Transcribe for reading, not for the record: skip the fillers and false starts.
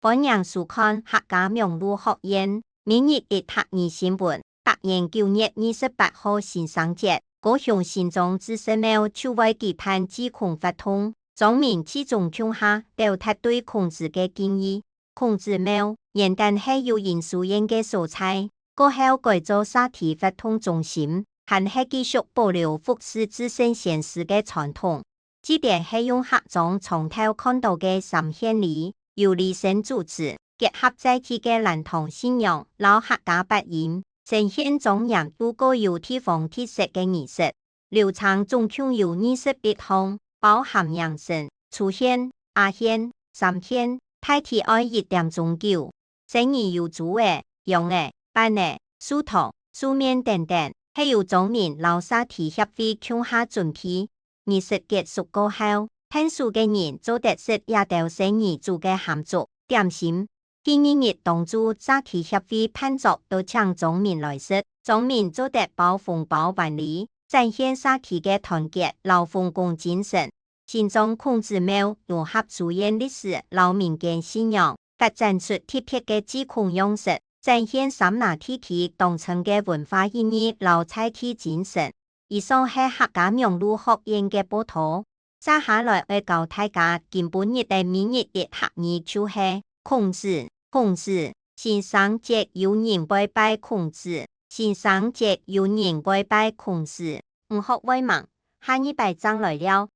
本人述刊客家名录学院明日1学2新聞，突然9月28號新生節，高雄新莊自身廟就為期盼指控發通，莊民始終強下表達對控制嘅建議。控制廟原本係由因素演嘅所在，過後改做沙堤發通中心，還係繼續保留服侍自身現實嘅傳統。這點係用客莊從頭看到嘅三獻禮，由理性主持，結合在地嘅傳統信仰，老客家八音，呈現莊嚴度高有地方特色嘅儀式。流程總共有21項，包含迎神、初獻、二獻、三獻、大體愛1點鐘9，生意有煮的、用的、辦的、梳頭、書面等等，係由莊民老沙堤協會共下準備。儀式結束過後，聽數嘅人做特色也到生意做嘅合作點心。第2日當主沙堤協會辦作到請莊民來食，莊民做得包紅包萬里，展現沙堤嘅團結老奉公精神。新莊控制廟融合主演歷史老民間信仰，發展出特別嘅指控樣式，展現三大地區當層嘅文化意義老在地精神。以上係客家名錄學院嘅報道。接下來會教大家今本日嘅明日1學2就係控制。新生節有人拜拜控制，新生節有人拜拜控制。唔學為忙，下一拜章來了。